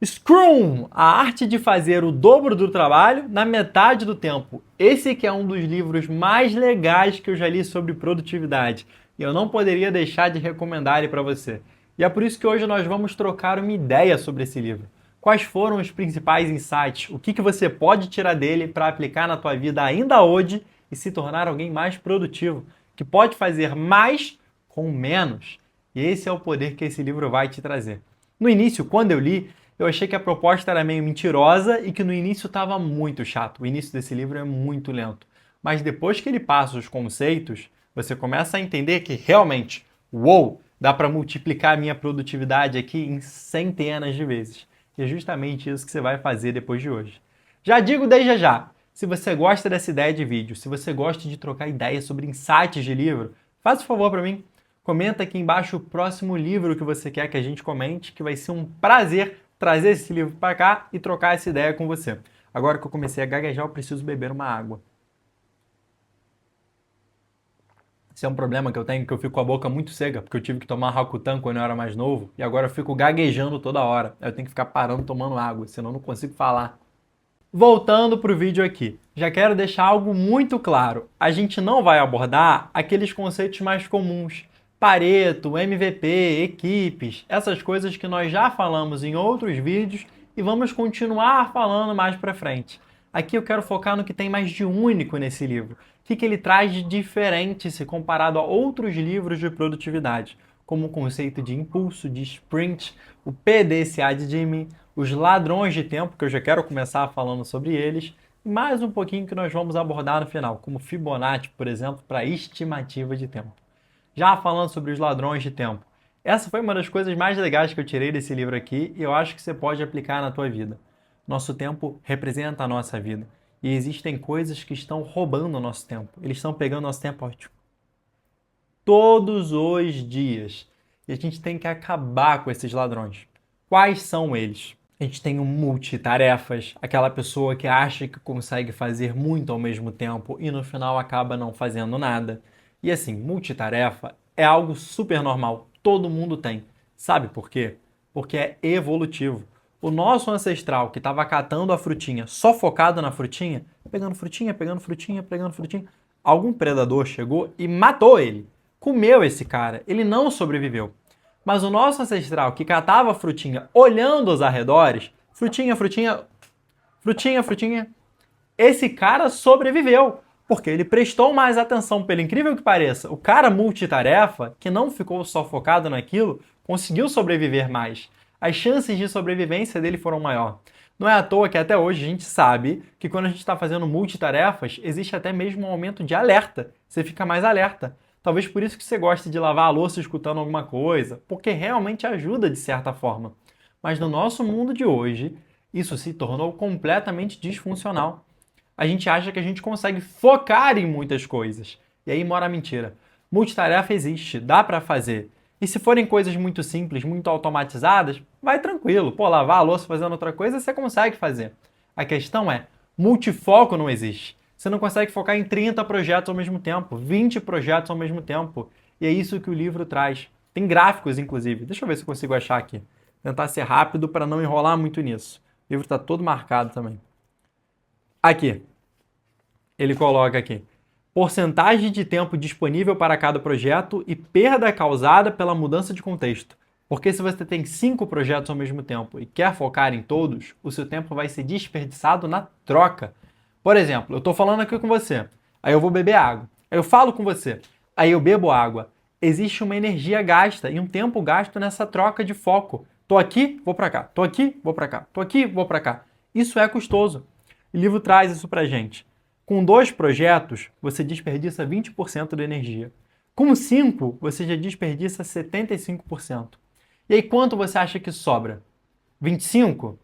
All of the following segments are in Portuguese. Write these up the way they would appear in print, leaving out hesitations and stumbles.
Scrum, a arte de fazer o dobro do trabalho na metade do tempo. Esse que é um dos livros mais legais que eu já li sobre produtividade. E eu não poderia deixar de recomendar ele para você. E é por isso que hoje nós vamos trocar uma ideia sobre esse livro. Quais foram os principais insights? O que você pode tirar dele para aplicar na tua vida ainda hoje e se tornar alguém mais produtivo, que pode fazer mais com menos. E esse é o poder que esse livro vai te trazer. No início, quando eu li, eu achei que a proposta era meio mentirosa e que no início estava muito chato. O início desse livro é muito lento. Mas depois que ele passa os conceitos, você começa a entender que realmente, uou, dá para multiplicar a minha produtividade aqui em centenas de vezes. E é justamente isso que você vai fazer depois de hoje. Já digo desde já, se você gosta dessa ideia de vídeo, se você gosta de trocar ideias sobre insights de livro, faz um favor para mim. Comenta aqui embaixo o próximo livro que você quer que a gente comente, que vai ser um prazer trazer esse livro para cá e trocar essa ideia com você. Agora que eu comecei a gaguejar, eu preciso beber uma água. Esse é um problema que eu tenho, que eu fico com a boca muito seca, porque eu tive que tomar Rakutan quando eu era mais novo, e agora eu fico gaguejando toda hora. Eu tenho que ficar parando tomando água, senão eu não consigo falar. Voltando para o vídeo aqui, já quero deixar algo muito claro. A gente não vai abordar aqueles conceitos mais comuns. Pareto, MVP, equipes, essas coisas que nós já falamos em outros vídeos e vamos continuar falando mais para frente. Aqui eu quero focar no que tem mais de único nesse livro. O que ele traz de diferente se comparado a outros livros de produtividade, como o conceito de impulso, de sprint, o PDCA de Jimmy, os ladrões de tempo, que eu já quero começar falando sobre eles, e mais um pouquinho que nós vamos abordar no final, como Fibonacci, por exemplo, para estimativa de tempo. Já falando sobre os ladrões de tempo, essa foi uma das coisas mais legais que eu tirei desse livro aqui e eu acho que você pode aplicar na tua vida. Nosso tempo representa a nossa vida e existem coisas que estão roubando o nosso tempo. Eles estão pegando nosso tempo, ó, todos os dias. E a gente tem que acabar com esses ladrões. Quais são eles? A gente tem o multitarefas, aquela pessoa que acha que consegue fazer muito ao mesmo tempo e no final acaba não fazendo nada. E assim, multitarefa é algo super normal, todo mundo tem. Sabe por quê? Porque é evolutivo. O nosso ancestral que estava catando a frutinha, só focado na frutinha, pegando frutinha, pegando frutinha, pegando frutinha, algum predador chegou e matou ele. Comeu esse cara, ele não sobreviveu. Mas o nosso ancestral que catava a frutinha olhando os arredores, frutinha, frutinha, frutinha, frutinha, esse cara sobreviveu. Porque ele prestou mais atenção, pelo incrível que pareça. O cara multitarefa, que não ficou só focado naquilo, conseguiu sobreviver mais. As chances de sobrevivência dele foram maior. Não é à toa que até hoje a gente sabe que quando a gente está fazendo multitarefas, existe até mesmo um aumento de alerta. Você fica mais alerta. Talvez por isso que você goste de lavar a louça escutando alguma coisa, porque realmente ajuda de certa forma. Mas no nosso mundo de hoje, isso se tornou completamente disfuncional. A gente acha que a gente consegue focar em muitas coisas. E aí mora a mentira. Multitarefa existe, dá para fazer. E se forem coisas muito simples, muito automatizadas, vai tranquilo. Pô, lavar a louça fazendo outra coisa, você consegue fazer. A questão é, multifoco não existe. Você não consegue focar em 30 projetos ao mesmo tempo, 20 projetos ao mesmo tempo. E é isso que o livro traz. Tem gráficos, inclusive. Deixa eu ver se eu consigo achar aqui. Tentar ser rápido para não enrolar muito nisso. O livro está todo marcado também. Aqui. Ele coloca aqui. Porcentagem de tempo disponível para cada projeto e perda causada pela mudança de contexto. Porque se você tem 5 projetos ao mesmo tempo e quer focar em todos, o seu tempo vai ser desperdiçado na troca. Por exemplo, eu estou falando aqui com você, aí eu vou beber água. Aí eu falo com você, aí eu bebo água. Existe uma energia gasta e um tempo gasto nessa troca de foco. Tô aqui, vou para cá. Tô aqui, vou para cá. Tô aqui, vou para cá. Isso é custoso. O livro traz isso pra gente. Com 2 projetos, você desperdiça 20% da energia. Com 5, você já desperdiça 75%. E aí quanto você acha que sobra? 25?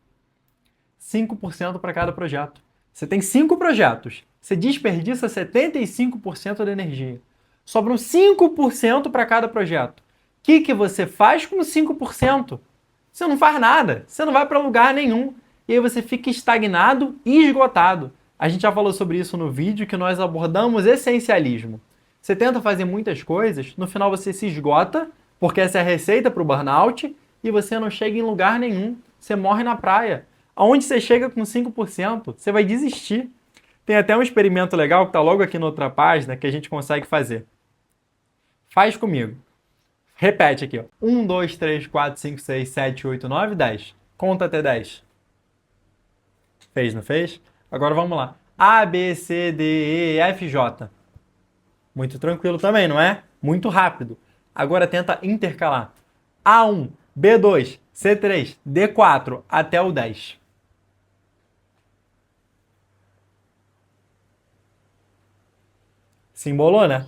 5% para cada projeto. Você tem 5 projetos, você desperdiça 75% da energia. Sobram 5% para cada projeto. O que você faz com 5%? Você não faz nada, você não vai para lugar nenhum. E aí você fica estagnado e esgotado. A gente já falou sobre isso no vídeo que nós abordamos essencialismo. Você tenta fazer muitas coisas, no final você se esgota, porque essa é a receita para o burnout, e você não chega em lugar nenhum. você morre na praia. Aonde você chega com 5%, você vai desistir. Tem até um experimento legal que está logo aqui na outra página que a gente consegue fazer. Faz comigo. Repete aqui, ó. 1, 2, 3, 4, 5, 6, 7, 8, 9, 10. Conta até 10. Fez, não fez? Agora vamos lá. A, B, C, D, E, F, J. Muito tranquilo também, não é? Muito rápido. Agora tenta intercalar. A1, B2, C3, D4 até o 10. Se embolou, né?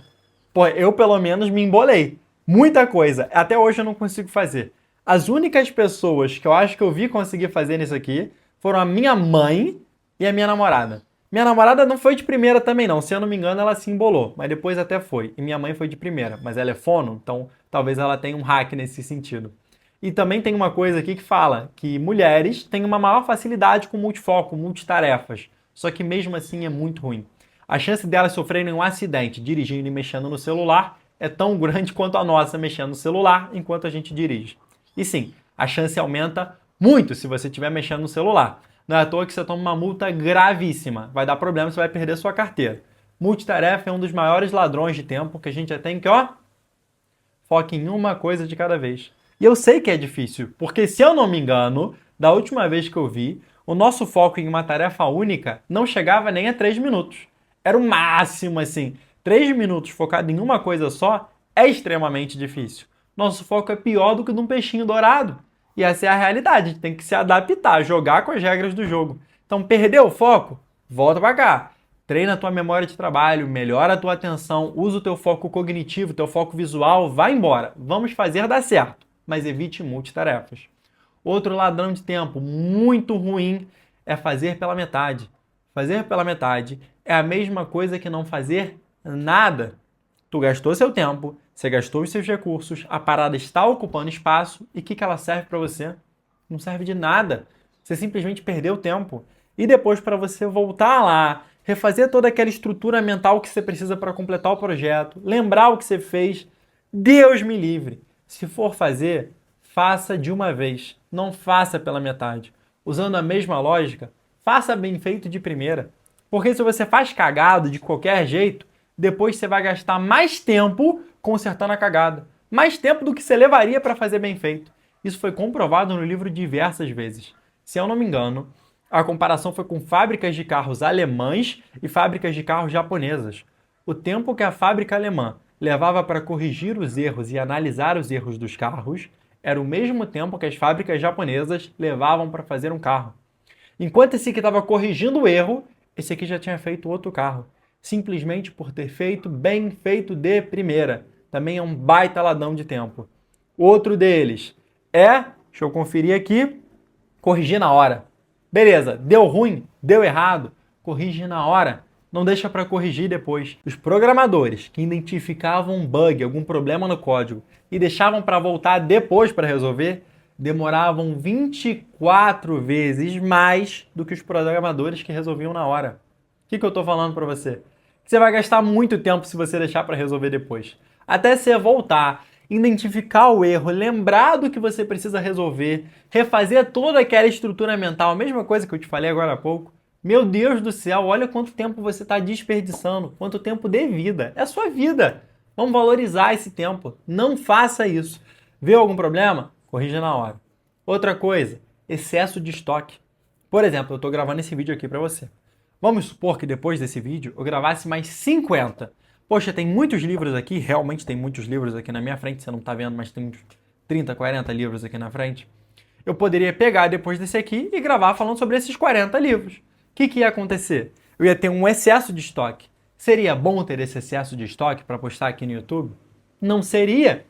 Pô, eu pelo menos me embolei. Muita coisa. Até hoje eu não consigo fazer. As únicas pessoas que eu acho que eu vi conseguir fazer nisso aqui foram a minha mãe e a minha namorada. Minha namorada não foi de primeira também não. Se eu não me engano, ela se embolou. Mas depois até foi. E minha mãe foi de primeira. Mas ela é fono, então talvez ela tenha um hack nesse sentido. E também tem uma coisa aqui que fala que mulheres têm uma maior facilidade com multifoco, multitarefas. Só que mesmo assim é muito ruim. A chance delas sofrerem um acidente dirigindo e mexendo no celular é tão grande quanto a nossa mexendo no celular enquanto a gente dirige. E sim, a chance aumenta muito se você estiver mexendo no celular. Não é à toa que você toma uma multa gravíssima. Vai dar problema, você vai perder sua carteira. Multitarefa é um dos maiores ladrões de tempo que a gente já tem que, ó, foque em uma coisa de cada vez. E eu sei que é difícil, porque se eu não me engano, da última vez que eu vi, o nosso foco em uma tarefa única não chegava nem a 3 minutos. Era o máximo, assim. 3 minutos focado em uma coisa só é extremamente difícil. Nosso foco é pior do que de um peixinho dourado. E essa é a realidade, a gente tem que se adaptar, jogar com as regras do jogo. Então, perdeu o foco? Volta pra cá. Treina a tua memória de trabalho, melhora a tua atenção, usa o teu foco cognitivo, teu foco visual, vai embora. Vamos fazer dar certo, mas evite multitarefas. Outro ladrão de tempo muito ruim é fazer pela metade. Fazer pela metade é a mesma coisa que não fazer nada. Tu gastou seu tempo, você gastou os seus recursos, a parada está ocupando espaço e o que ela serve para você? Não serve de nada. Você simplesmente perdeu tempo. E depois para você voltar lá, refazer toda aquela estrutura mental que você precisa para completar o projeto, lembrar o que você fez, Deus me livre. Se for fazer, faça de uma vez, não faça pela metade. Usando a mesma lógica, faça bem feito de primeira. Porque se você faz cagado de qualquer jeito, depois você vai gastar mais tempo consertando a cagada. Mais tempo do que você levaria para fazer bem feito. Isso foi comprovado no livro diversas vezes. Se eu não me engano, a comparação foi com fábricas de carros alemães e fábricas de carros japonesas. O tempo que a fábrica alemã levava para corrigir os erros e analisar os erros dos carros era o mesmo tempo que as fábricas japonesas levavam para fazer um carro. Enquanto esse aqui estava corrigindo o erro, esse aqui já tinha feito outro carro. Simplesmente por ter feito bem feito de primeira. Também é um baita ladrão de tempo. Outro deles é, deixa eu conferir aqui, corrigir na hora. Beleza, deu ruim, deu errado, corrige na hora. Não deixa para corrigir depois. Os programadores que identificavam um bug, algum problema no código e deixavam para voltar depois para resolver, demoravam 24 vezes mais do que os programadores que resolviam na hora. O que eu estou falando para você? Que você vai gastar muito tempo se você deixar para resolver depois. Até você voltar, identificar o erro, lembrar do que você precisa resolver, refazer toda aquela estrutura mental, a mesma coisa que eu te falei agora há pouco. Meu Deus do céu, olha quanto tempo você está desperdiçando, quanto tempo de vida. É a sua vida. Vamos valorizar esse tempo. Não faça isso. Viu algum problema? Corrija na hora. Outra coisa, excesso de estoque. Por exemplo, eu estou gravando esse vídeo aqui para você. Vamos supor que depois desse vídeo eu gravasse mais 50. Poxa, tem muitos livros aqui, realmente tem muitos livros aqui na minha frente, você não está vendo, mas tem uns 30, 40 livros aqui na frente. Eu poderia pegar depois desse aqui e gravar falando sobre esses 40 livros. O que ia acontecer? Eu ia ter um excesso de estoque. Seria bom ter esse excesso de estoque para postar aqui no YouTube? Não seria.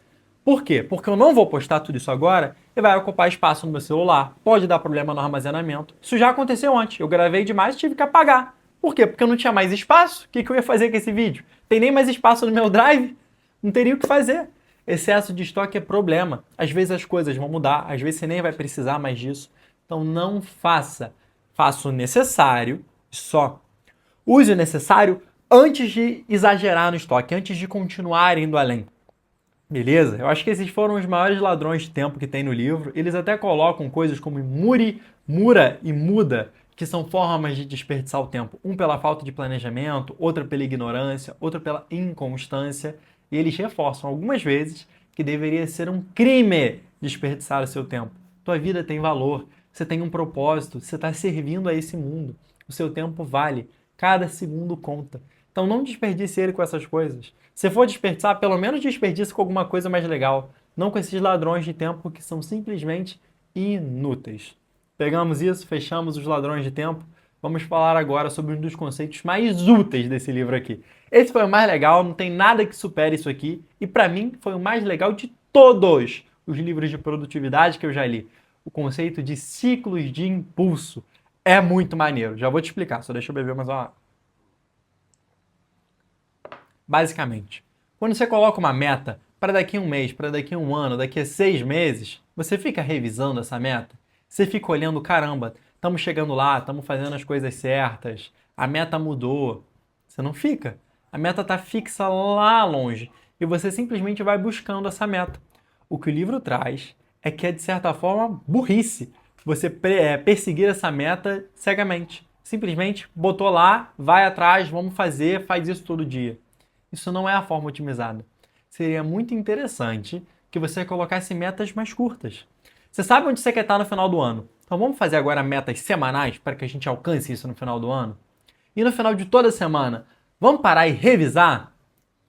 Por quê? Porque eu não vou postar tudo isso agora e vai ocupar espaço no meu celular. Pode dar problema no armazenamento. Isso já aconteceu antes. Eu gravei demais e tive que apagar. Por quê? Porque eu não tinha mais espaço. O que eu ia fazer com esse vídeo? Tem nem mais espaço no meu drive? Não teria o que fazer. Excesso de estoque é problema. Às vezes as coisas vão mudar, às vezes você nem vai precisar mais disso. Então não faça. Faça o necessário só. Use o necessário antes de exagerar no estoque, antes de continuar indo além. Beleza? Eu acho que esses foram os maiores ladrões de tempo que tem no livro. Eles até colocam coisas como muri, mura e muda, que são formas de desperdiçar o tempo. Um pela falta de planejamento, outra pela ignorância, outra pela inconstância. E eles reforçam algumas vezes que deveria ser um crime desperdiçar o seu tempo. Tua vida tem valor, você tem um propósito, você está servindo a esse mundo. O seu tempo vale, cada segundo conta. Então não desperdice ele com essas coisas. Se for desperdiçar, pelo menos desperdice com alguma coisa mais legal. Não com esses ladrões de tempo que são simplesmente inúteis. Pegamos isso, fechamos os ladrões de tempo. Vamos falar agora sobre um dos conceitos mais úteis desse livro aqui. Esse foi o mais legal, não tem nada que supere isso aqui. E para mim foi o mais legal de todos os livros de produtividade que eu já li. O conceito de ciclos de impulso. É muito maneiro. Já vou te explicar, só deixa eu beber mais uma. Basicamente, quando você coloca uma meta para daqui a um mês, para daqui a um ano, daqui a 6 meses, você fica revisando essa meta. Você fica olhando, caramba, estamos chegando lá, estamos fazendo as coisas certas, a meta mudou. Você não fica. A meta está fixa lá longe e você simplesmente vai buscando essa meta. O que o livro traz é que é, de certa forma, burrice você perseguir essa meta cegamente. Simplesmente botou lá, vai atrás, vamos fazer, faz isso todo dia. Isso não é a forma otimizada. Seria muito interessante que você colocasse metas mais curtas. Você sabe onde você quer estar no final do ano? Então vamos fazer agora metas semanais para que a gente alcance isso no final do ano? E no final de toda semana, vamos parar e revisar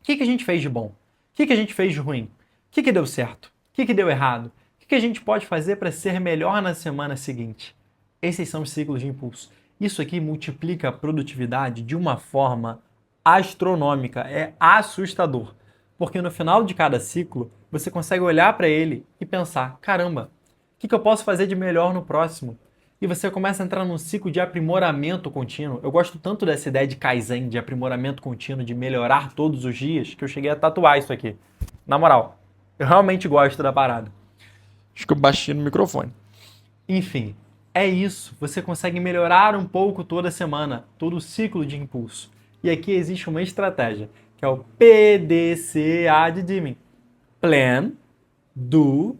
o que a gente fez de bom, o que a gente fez de ruim, o que deu certo, o que deu errado, o que a gente pode fazer para ser melhor na semana seguinte. Esses são os ciclos de impulso. Isso aqui multiplica a produtividade de uma forma astronômica, é assustador. Porque no final de cada ciclo, você consegue olhar para ele e pensar, caramba, o que eu posso fazer de melhor no próximo? E você começa a entrar num ciclo de aprimoramento contínuo. Eu gosto tanto dessa ideia de Kaizen, de aprimoramento contínuo, de melhorar todos os dias, que eu cheguei a tatuar isso aqui. Na moral, eu realmente gosto da parada. Acho que eu baixei no microfone. Enfim, é isso. Você consegue melhorar um pouco toda semana, todo o ciclo de impulso. E aqui existe uma estratégia, que é o PDCA de Deming. Plan, Do,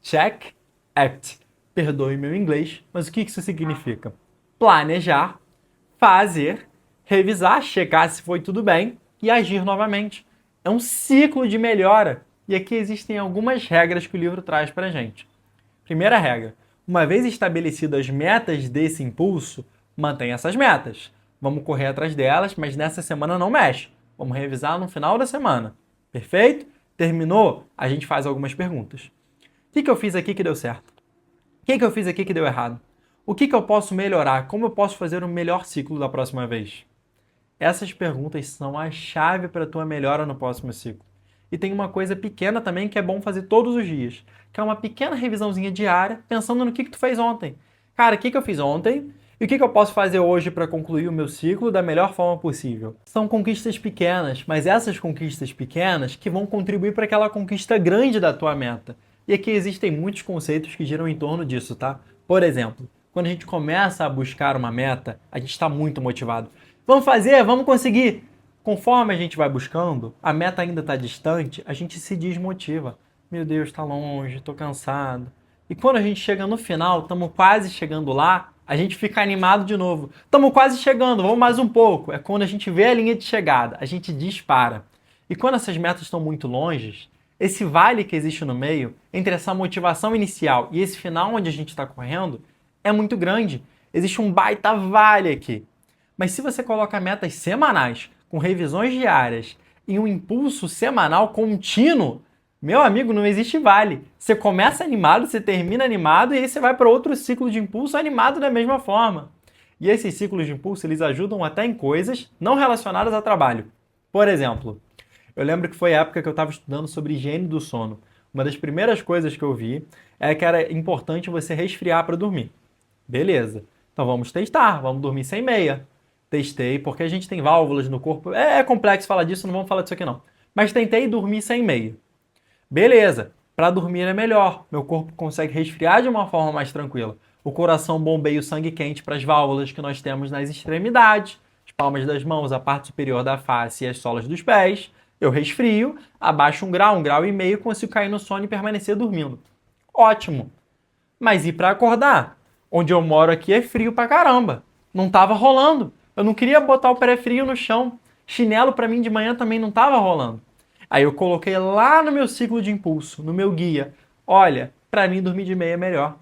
Check, Act. Perdoe meu inglês, mas o que isso significa? Planejar, fazer, revisar, checar se foi tudo bem e agir novamente. É um ciclo de melhora. E aqui existem algumas regras que o livro traz para a gente. Primeira regra. Uma vez estabelecidas as metas desse impulso, mantenha essas metas. Vamos correr atrás delas, mas nessa semana não mexe. Vamos revisar no final da semana. Perfeito? Terminou? A gente faz algumas perguntas. O que eu fiz aqui que deu certo? O que eu fiz aqui que deu errado? O que eu posso melhorar? Como eu posso fazer um melhor ciclo da próxima vez? Essas perguntas são a chave para a tua melhora no próximo ciclo. E tem uma coisa pequena também que é bom fazer todos os dias, que é uma pequena revisãozinha diária, pensando no que tu fez ontem. Cara, o que eu fiz ontem? E o que eu posso fazer hoje para concluir o meu ciclo da melhor forma possível? São conquistas pequenas, mas essas conquistas pequenas que vão contribuir para aquela conquista grande da tua meta. E aqui existem muitos conceitos que giram em torno disso, tá? Por exemplo, quando a gente começa a buscar uma meta, a gente está muito motivado. Vamos fazer, vamos conseguir! Conforme a gente vai buscando, a meta ainda está distante, a gente se desmotiva. Meu Deus, está longe, estou cansado. E quando a gente chega no final, estamos quase chegando lá, a gente fica animado de novo. Estamos quase chegando, vamos mais um pouco. É quando a gente vê a linha de chegada, a gente dispara. E quando essas metas estão muito longe, esse vale que existe no meio, entre essa motivação inicial e esse final onde a gente está correndo, é muito grande. Existe um baita vale aqui. Mas se você coloca metas semanais, com revisões diárias e um impulso semanal contínuo, meu amigo, não existe vale. Você começa animado, você termina animado e aí você vai para outro ciclo de impulso animado da mesma forma. E esses ciclos de impulso, eles ajudam até em coisas não relacionadas a trabalho. Por exemplo, eu lembro que foi a época que eu estava estudando sobre higiene do sono. Uma das primeiras coisas que eu vi é que era importante você resfriar para dormir. Beleza. Então vamos testar, vamos dormir sem meia. Testei, porque a gente tem válvulas no corpo. É complexo falar disso, não vamos falar disso aqui não. Mas tentei dormir sem meia. Beleza, para dormir é melhor. Meu corpo consegue resfriar de uma forma mais tranquila. O coração bombeia o sangue quente para as válvulas que nós temos nas extremidades, as palmas das mãos, a parte superior da face e as solas dos pés. Eu resfrio, abaixo 1 grau e meio, consigo cair no sono e permanecer dormindo. Ótimo! Mas e para acordar? Onde eu moro aqui é frio pra caramba. Não tava rolando. Eu não queria botar o pé frio no chão. Chinelo para mim de manhã também não tava rolando. Aí eu coloquei lá no meu ciclo de impulso, no meu guia. Olha, para mim dormir de meia é melhor.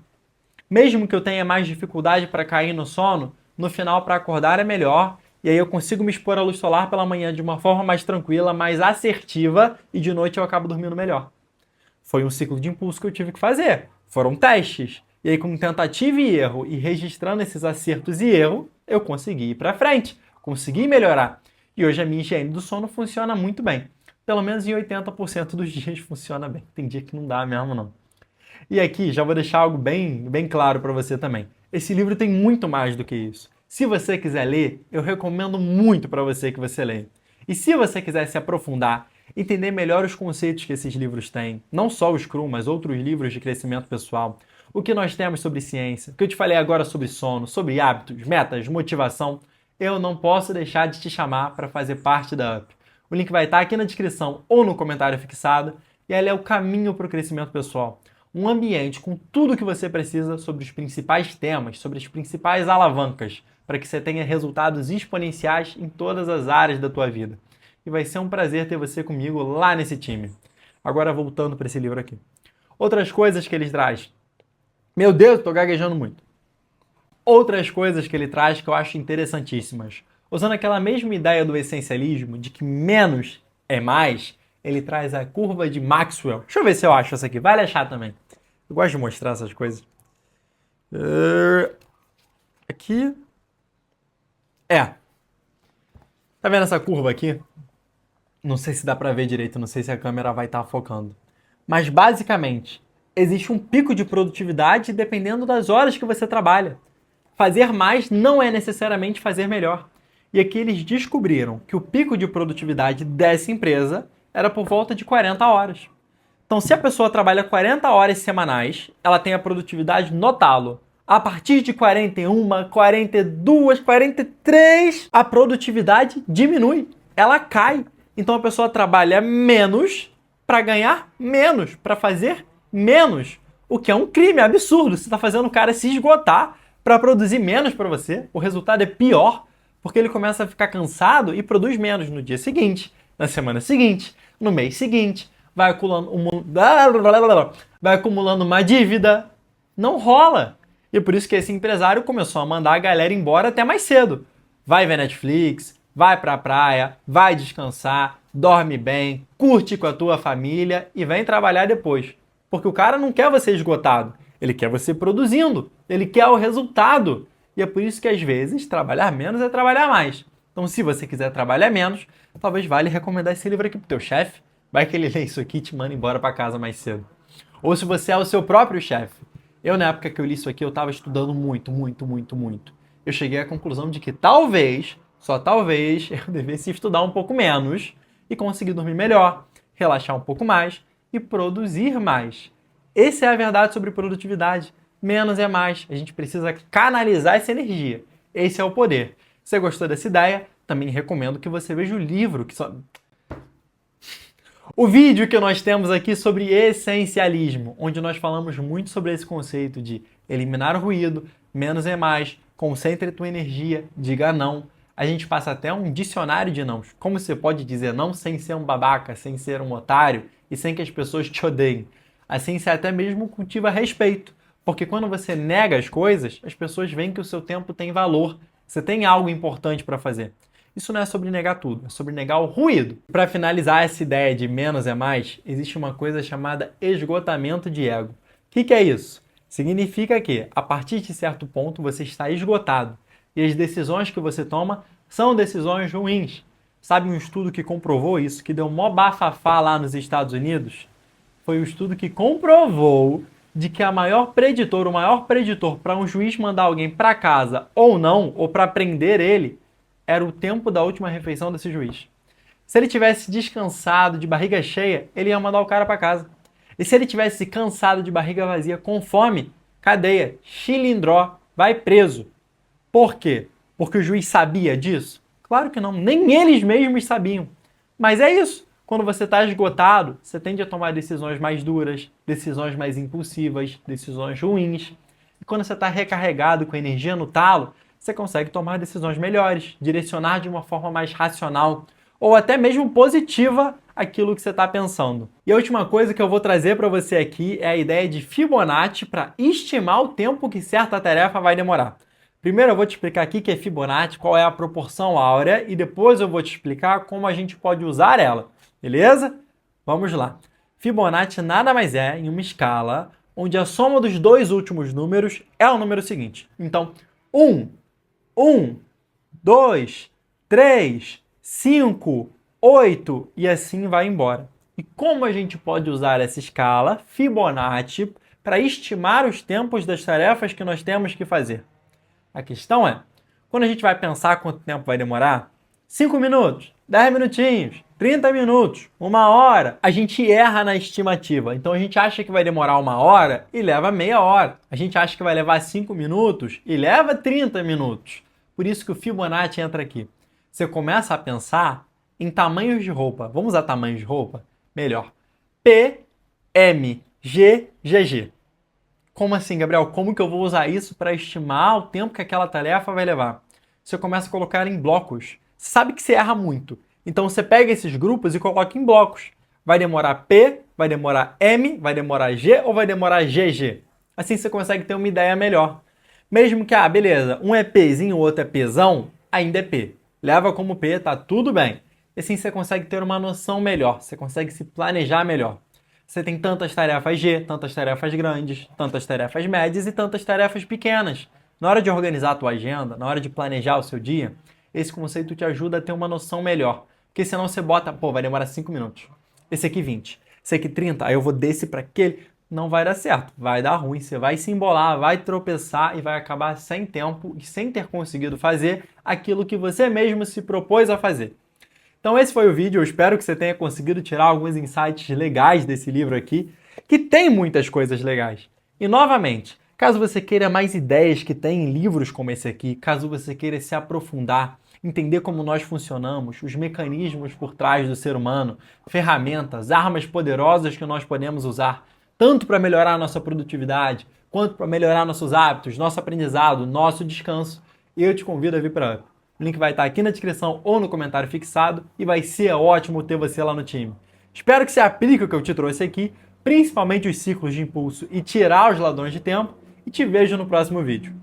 Mesmo que eu tenha mais dificuldade para cair no sono, no final para acordar é melhor. E aí eu consigo me expor à luz solar pela manhã de uma forma mais tranquila, mais assertiva e de noite eu acabo dormindo melhor. Foi um ciclo de impulso que eu tive que fazer. Foram testes. E aí, com tentativa e erro e registrando esses acertos e erros, eu consegui ir para frente, consegui melhorar. E hoje a minha higiene do sono funciona muito bem. Pelo menos em 80% dos dias funciona bem. Tem dia que não dá mesmo, não. E aqui já vou deixar algo bem claro para você também. Esse livro tem muito mais do que isso. Se você quiser ler, eu recomendo muito para você que você leia. E se você quiser se aprofundar, entender melhor os conceitos que esses livros têm, não só o Scrum, mas outros livros de crescimento pessoal, o que nós temos sobre ciência, o que eu te falei agora sobre sono, sobre hábitos, metas, motivação, eu não posso deixar de te chamar para fazer parte da UP. O link vai estar aqui na descrição ou no comentário fixado, e ela é o caminho para o crescimento pessoal. Um ambiente com tudo o que você precisa sobre os principais temas, sobre as principais alavancas, para que você tenha resultados exponenciais em todas as áreas da tua vida. E vai ser um prazer ter você comigo lá nesse time. Agora voltando para esse livro aqui. Outras coisas que ele traz. Meu Deus, estou gaguejando muito. Outras coisas que ele traz que eu acho interessantíssimas. Usando aquela mesma ideia do essencialismo, de que menos é mais, ele traz a curva de Maxwell. Deixa eu ver se eu acho essa aqui. Vai achar também. Eu gosto de mostrar essas coisas. Aqui. Tá vendo essa curva aqui? Não sei se dá pra ver direito, não sei se a câmera vai estar focando. Mas basicamente, existe um pico de produtividade dependendo das horas que você trabalha. Fazer mais não é necessariamente fazer melhor. E aqui eles descobriram que o pico de produtividade dessa empresa era por volta de 40 horas. Então, se a pessoa trabalha 40 horas semanais, ela tem a produtividade no talo. A partir de 41, 42, 43, a produtividade diminui. Ela cai. Então, a pessoa trabalha menos para ganhar menos, para fazer menos. O que é um crime, é absurdo. Você está fazendo o cara se esgotar para produzir menos para você. O resultado é pior, porque ele começa a ficar cansado e produz menos no dia seguinte, na semana seguinte, no mês seguinte. Vai acumulando uma dívida. Não rola. E por isso que esse empresário começou a mandar a galera embora até mais cedo. Vai ver Netflix, vai pra praia, vai descansar, dorme bem, curte com a tua família e vem trabalhar depois. Porque o cara não quer você esgotado, ele quer você produzindo, ele quer o resultado. E é por isso que às vezes trabalhar menos é trabalhar mais. Então se você quiser trabalhar menos, talvez vale recomendar esse livro aqui pro teu chefe. Vai que ele lê isso aqui e te manda embora para casa mais cedo. Ou se você é o seu próprio chefe. Eu, na época que eu li isso aqui, eu estava estudando muito. Eu cheguei à conclusão de que talvez, só talvez, eu devesse estudar um pouco menos e conseguir dormir melhor, relaxar um pouco mais e produzir mais. Essa é a verdade sobre produtividade. Menos é mais. A gente precisa canalizar essa energia. Esse é o poder. Se você gostou dessa ideia, também recomendo que você veja o livro que só... O vídeo que nós temos aqui sobre essencialismo, onde nós falamos muito sobre esse conceito de eliminar o ruído, menos é mais, concentre tua energia, diga não. A gente passa até um dicionário de nãos. Como você pode dizer não sem ser um babaca, sem ser um otário e sem que as pessoas te odeiem. Assim você até mesmo cultiva respeito, porque quando você nega as coisas, as pessoas veem que o seu tempo tem valor, você tem algo importante para fazer. Isso não é sobre negar tudo, é sobre negar o ruído. Para finalizar essa ideia de menos é mais, existe uma coisa chamada esgotamento de ego. O que é isso? Significa que, a partir de certo ponto, você está esgotado. E as decisões que você toma são decisões ruins. Sabe um estudo que comprovou isso, que deu mó bafafá lá nos Estados Unidos? Foi o estudo que comprovou de que o maior preditor para um juiz mandar alguém para casa ou não, ou para prender ele, era o tempo da última refeição desse juiz. Se ele tivesse descansado, de barriga cheia, ele ia mandar o cara para casa. E se ele tivesse cansado, de barriga vazia, com fome, cadeia, chilindró, vai preso. Por quê? Porque o juiz sabia disso? Claro que não, nem eles mesmos sabiam. Mas é isso. Quando você está esgotado, você tende a tomar decisões mais duras, decisões mais impulsivas, decisões ruins. E quando você está recarregado com energia no talo, você consegue tomar decisões melhores, direcionar de uma forma mais racional ou até mesmo positiva aquilo que você está pensando. E a última coisa que eu vou trazer para você aqui é a ideia de Fibonacci para estimar o tempo que certa tarefa vai demorar. Primeiro eu vou te explicar aqui o que é Fibonacci, qual é a proporção áurea e depois eu vou te explicar como a gente pode usar ela. Beleza? Vamos lá. Fibonacci nada mais é em uma escala onde a soma dos dois últimos números é o número seguinte. Então, 1, 2, 3, 5, 8 e assim vai embora. E como a gente pode usar essa escala Fibonacci para estimar os tempos das tarefas que nós temos que fazer? A questão é, quando a gente vai pensar quanto tempo vai demorar, 5 minutos, 10 minutinhos, 30 minutos, 1 hora, a gente erra na estimativa. Então a gente acha que vai demorar 1 hora e leva meia hora. A gente acha que vai levar 5 minutos e leva 30 minutos. Por isso que o Fibonacci entra aqui. Você começa a pensar em tamanhos de roupa. Vamos usar tamanhos de roupa? Melhor. P, M, G, GG. Como assim, Gabriel? Como que eu vou usar isso para estimar o tempo que aquela tarefa vai levar? Você começa a colocar em blocos. Você sabe que você erra muito. Então você pega esses grupos e coloca em blocos. Vai demorar P, vai demorar M, vai demorar G ou vai demorar GG? Assim você consegue ter uma ideia melhor. Mesmo que, beleza, um é Pzinho, o outro é Pzão, ainda é P. Leva como P, tá tudo bem. E assim você consegue ter uma noção melhor, você consegue se planejar melhor. Você tem tantas tarefas G, tantas tarefas grandes, tantas tarefas médias e tantas tarefas pequenas. Na hora de organizar a tua agenda, na hora de planejar o seu dia, esse conceito te ajuda a ter uma noção melhor. Porque senão você bota, vai demorar 5 minutos. Esse aqui 20. Esse aqui 30. Aí eu vou desse para aquele. Não vai dar certo. Vai dar ruim. Você vai se embolar, vai tropeçar e vai acabar sem tempo e sem ter conseguido fazer aquilo que você mesmo se propôs a fazer. Então esse foi o vídeo, eu espero que você tenha conseguido tirar alguns insights legais desse livro aqui, que tem muitas coisas legais. E novamente, caso você queira mais ideias que tem em livros como esse aqui, caso você queira se aprofundar, entender como nós funcionamos, os mecanismos por trás do ser humano, ferramentas, armas poderosas que nós podemos usar, tanto para melhorar a nossa produtividade, quanto para melhorar nossos hábitos, nosso aprendizado, nosso descanso, eu te convido a vir para Up. O link vai estar aqui na descrição ou no comentário fixado e vai ser ótimo ter você lá no time. Espero que você aplique o que eu te trouxe aqui, principalmente os ciclos de impulso e tirar os ladrões de tempo, e te vejo no próximo vídeo.